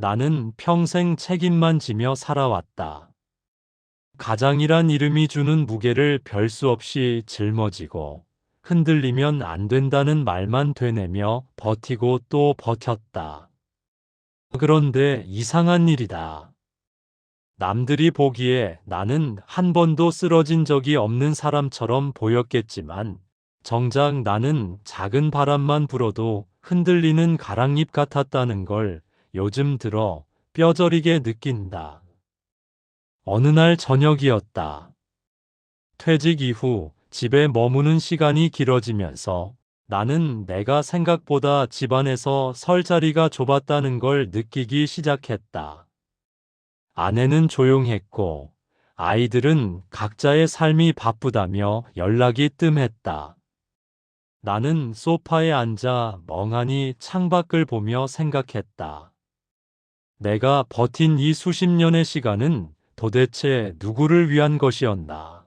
나는 평생 책임만 지며 살아왔다. 가장이란 이름이 주는 무게를 별 수 없이 짊어지고 흔들리면 안 된다는 말만 되뇌며 버티고 또 버텼다. 그런데 이상한 일이다. 남들이 보기에 나는 한 번도 쓰러진 적이 없는 사람처럼 보였겠지만 정작 나는 작은 바람만 불어도 흔들리는 가랑잎 같았다는 걸 요즘 들어 뼈저리게 느낀다. 어느 날 저녁이었다. 퇴직 이후 집에 머무는 시간이 길어지면서 나는 내가 생각보다 집안에서 설 자리가 좁았다는 걸 느끼기 시작했다. 아내는 조용했고 아이들은 각자의 삶이 바쁘다며 연락이 뜸했다. 나는 소파에 앉아 멍하니 창밖을 보며 생각했다. 내가 버틴 이 수십 년의 시간은 도대체 누구를 위한 것이었나?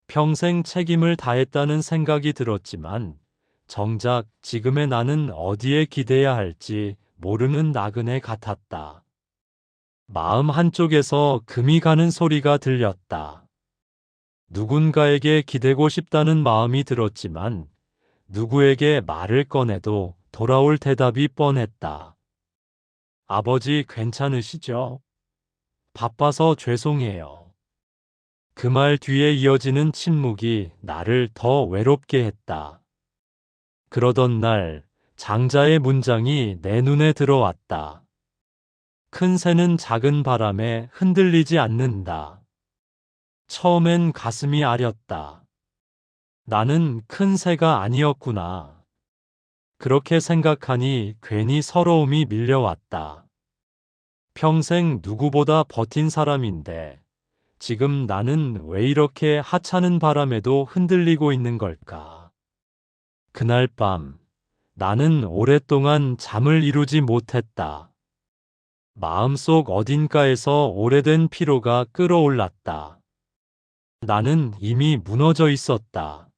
평생 책임을 다했다는 생각이 들었지만 정작 지금의 나는 어디에 기대야 할지 모르는 나그네 같았다. 마음 한쪽에서 금이 가는 소리가 들렸다. 누군가에게 기대고 싶다는 마음이 들었지만 누구에게 말을 꺼내도 돌아올 대답이 뻔했다. 아버지 괜찮으시죠? 바빠서 죄송해요. 그 말 뒤에 이어지는 침묵이 나를 더 외롭게 했다. 그러던 날 장자의 문장이 내 눈에 들어왔다. 큰 새는 작은 바람에 흔들리지 않는다. 처음엔 가슴이 아렸다. 나는 큰 새가 아니었구나. 그렇게 생각하니 괜히 서러움이 밀려왔다. 평생 누구보다 버틴 사람인데 지금 나는 왜 이렇게 하찮은 바람에도 흔들리고 있는 걸까? 그날 밤 나는 오랫동안 잠을 이루지 못했다. 마음속 어딘가에서 오래된 피로가 끌어올랐다. 나는 이미 무너져 있었다.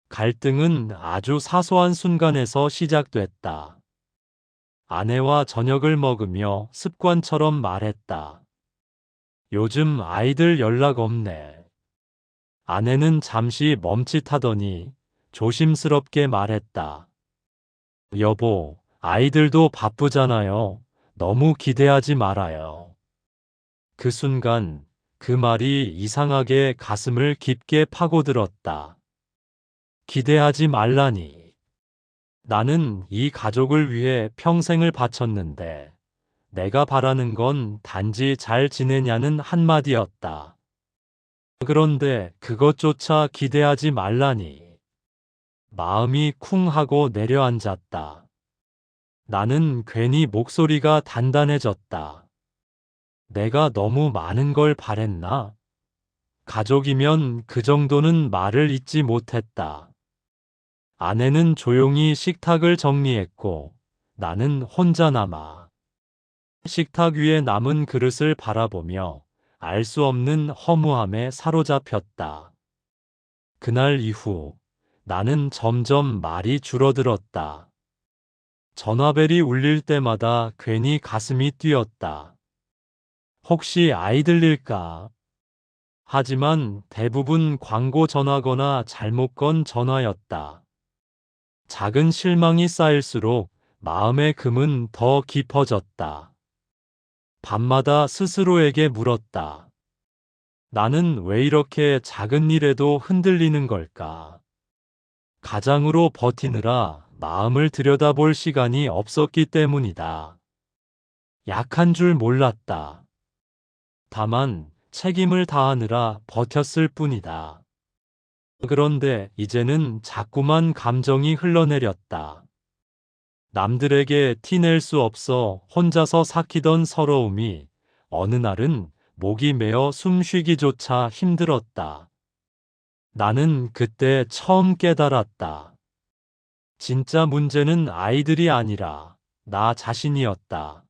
갈등은 아주 사소한 순간에서 시작됐다. 아내와 저녁을 먹으며 습관처럼 말했다. 요즘 아이들 연락 없네. 아내는 잠시 멈칫하더니 조심스럽게 말했다. 여보, 아이들도 바쁘잖아요. 너무 기대하지 말아요. 그 순간 그 말이 이상하게 가슴을 깊게 파고들었다. 기대하지 말라니. 나는 이 가족을 위해 평생을 바쳤는데 내가 바라는 건 단지 잘 지내냐는 한마디였다. 그런데 그것조차 기대하지 말라니. 마음이 쿵 하고 내려앉았다. 나는 괜히 목소리가 단단해졌다. 내가 너무 많은 걸 바랬나? 가족이면 그 정도는 말을 잇지 못했다. 아내는 조용히 식탁을 정리했고 나는 혼자 남아 식탁 위에 남은 그릇을 바라보며 알 수 없는 허무함에 사로잡혔다. 그날 이후 나는 점점 말이 줄어들었다. 전화벨이 울릴 때마다 괜히 가슴이 뛰었다. 혹시 아이들일까? 하지만 대부분 광고 전화거나 잘못 건 전화였다. 작은 실망이 쌓일수록 마음의 금은 더 깊어졌다. 밤마다 스스로에게 물었다. 나는 왜 이렇게 작은 일에도 흔들리는 걸까? 가장으로 버티느라 마음을 들여다볼 시간이 없었기 때문이다. 약한 줄 몰랐다. 다만 책임을 다하느라 버텼을 뿐이다. 그런데 이제는 자꾸만 감정이 흘러내렸다. 남들에게 티낼 수 없어 혼자서 삭히던 서러움이 어느 날은 목이 메어 숨쉬기조차 힘들었다. 나는 그때 처음 깨달았다. 진짜 문제는 아이들이 아니라 나 자신이었다.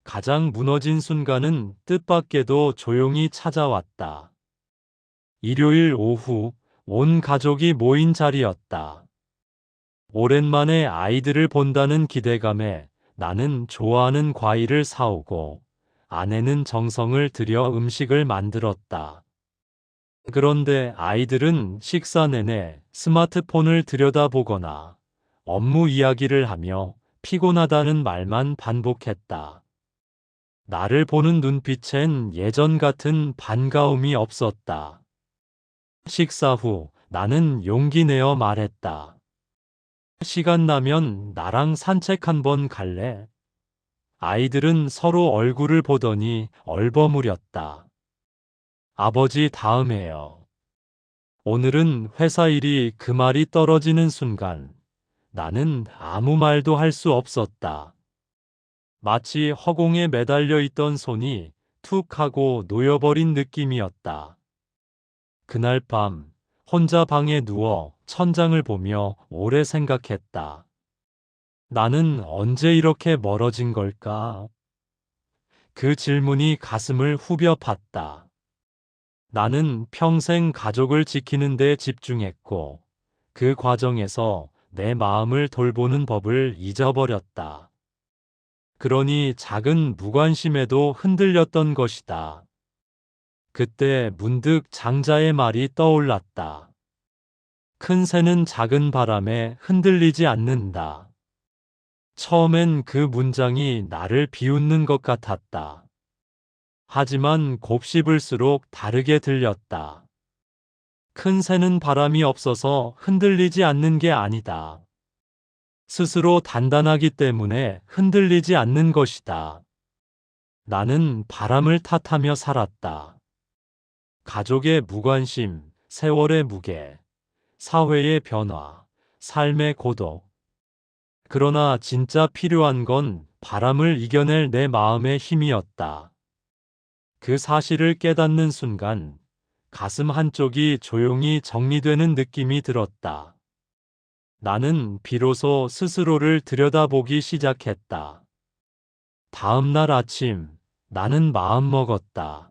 가장 무너진 순간은 뜻밖에도 조용히 찾아왔다. 일요일 오후 온 가족이 모인 자리였다. 오랜만에 아이들을 본다는 기대감에 나는 좋아하는 과일을 사오고 아내는 정성을 들여 음식을 만들었다. 그런데 아이들은 식사 내내 스마트폰을 들여다보거나 업무 이야기를 하며 피곤하다는 말만 반복했다. 나를 보는 눈빛엔 예전 같은 반가움이 없었다. 식사 후 나는 용기 내어 말했다. 시간 나면 나랑 산책 한번 갈래? 아이들은 서로 얼굴을 보더니 얼버무렸다. 아버지 다음에요. 오늘은 회사 일이 그 말이 떨어지는 순간 나는 아무 말도 할 수 없었다. 마치 허공에 매달려 있던 손이 툭 하고 놓여버린 느낌이었다. 그날 밤 혼자 방에 누워 천장을 보며 오래 생각했다. 나는 언제 이렇게 멀어진 걸까? 그 질문이 가슴을 후벼 팠다. 나는 평생 가족을 지키는 데 집중했고, 그 과정에서 내 마음을 돌보는 법을 잊어버렸다. 그러니 작은 무관심에도 흔들렸던 것이다. 그때 문득 장자의 말이 떠올랐다. 큰 새는 작은 바람에 흔들리지 않는다. 처음엔 그 문장이 나를 비웃는 것 같았다. 하지만 곱씹을수록 다르게 들렸다. 큰 새는 바람이 없어서 흔들리지 않는 게 아니다. 스스로 단단하기 때문에 흔들리지 않는 것이다. 나는 바람을 탓하며 살았다. 가족의 무관심, 세월의 무게, 사회의 변화, 삶의 고독. 그러나 진짜 필요한 건 바람을 이겨낼 내 마음의 힘이었다. 그 사실을 깨닫는 순간 가슴 한쪽이 조용히 정리되는 느낌이 들었다. 나는 비로소 스스로를 들여다보기 시작했다. 다음 날 아침, 나는 마음먹었다.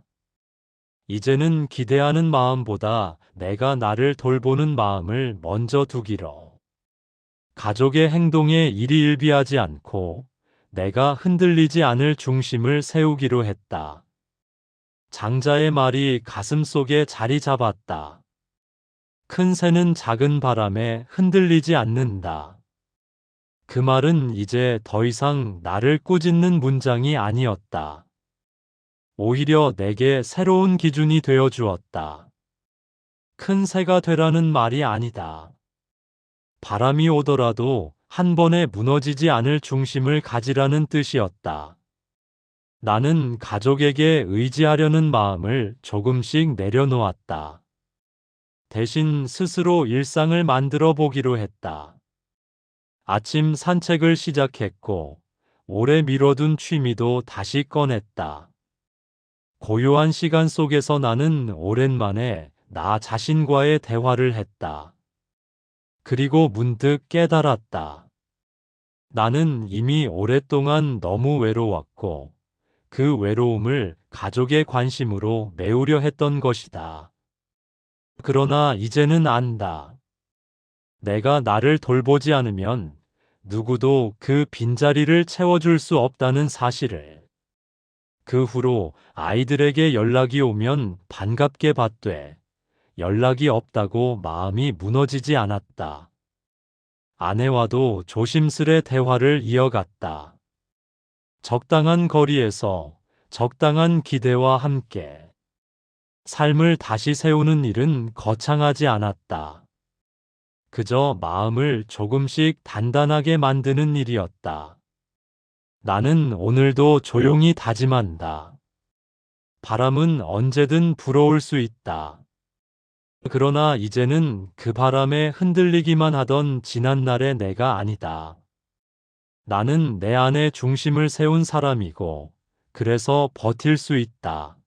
이제는 기대하는 마음보다 내가 나를 돌보는 마음을 먼저 두기로. 가족의 행동에 일희일비하지 않고 내가 흔들리지 않을 중심을 세우기로 했다. 장자의 말이 가슴속에 자리 잡았다. 큰 새는 작은 바람에 흔들리지 않는다. 그 말은 이제 더 이상 나를 꾸짖는 문장이 아니었다. 오히려 내게 새로운 기준이 되어 주었다. 큰 새가 되라는 말이 아니다. 바람이 오더라도 한 번에 무너지지 않을 중심을 가지라는 뜻이었다. 나는 가족에게 의지하려는 마음을 조금씩 내려놓았다. 대신 스스로 일상을 만들어 보기로 했다. 아침 산책을 시작했고, 오래 미뤄둔 취미도 다시 꺼냈다. 고요한 시간 속에서 나는 오랜만에 나 자신과의 대화를 했다. 그리고 문득 깨달았다. 나는 이미 오랫동안 너무 외로웠고, 그 외로움을 가족의 관심으로 메우려 했던 것이다. 그러나 이제는 안다. 내가 나를 돌보지 않으면 누구도 그 빈자리를 채워줄 수 없다는 사실을. 그 후로 아이들에게 연락이 오면 반갑게 받되 연락이 없다고 마음이 무너지지 않았다. 아내와도 조심스레 대화를 이어갔다. 적당한 거리에서 적당한 기대와 함께 삶을 다시 세우는 일은 거창하지 않았다. 그저 마음을 조금씩 단단하게 만드는 일이었다. 나는 오늘도 조용히 다짐한다. 바람은 언제든 불어올 수 있다. 그러나 이제는 그 바람에 흔들리기만 하던 지난날의 내가 아니다. 나는 내 안에 중심을 세운 사람이고, 그래서 버틸 수 있다.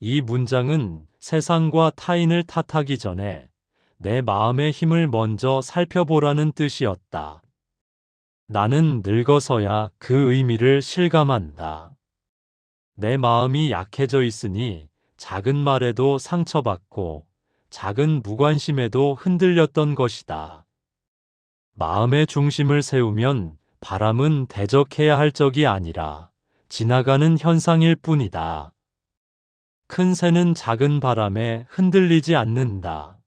이 문장은 세상과 타인을 탓하기 전에 내 마음의 힘을 먼저 살펴보라는 뜻이었다. 나는 늙어서야 그 의미를 실감한다. 내 마음이 약해져 있으니 작은 말에도 상처받고 작은 무관심에도 흔들렸던 것이다. 마음의 중심을 세우면 바람은 대적해야 할 적이 아니라 지나가는 현상일 뿐이다. 큰 새는 작은 바람에 흔들리지 않는다.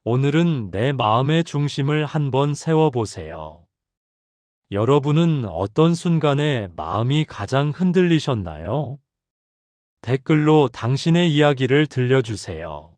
오늘은 내 마음의 중심을 한번 세워보세요. 여러분은 어떤 순간에 마음이 가장 흔들리셨나요? 댓글로 당신의 이야기를 들려주세요.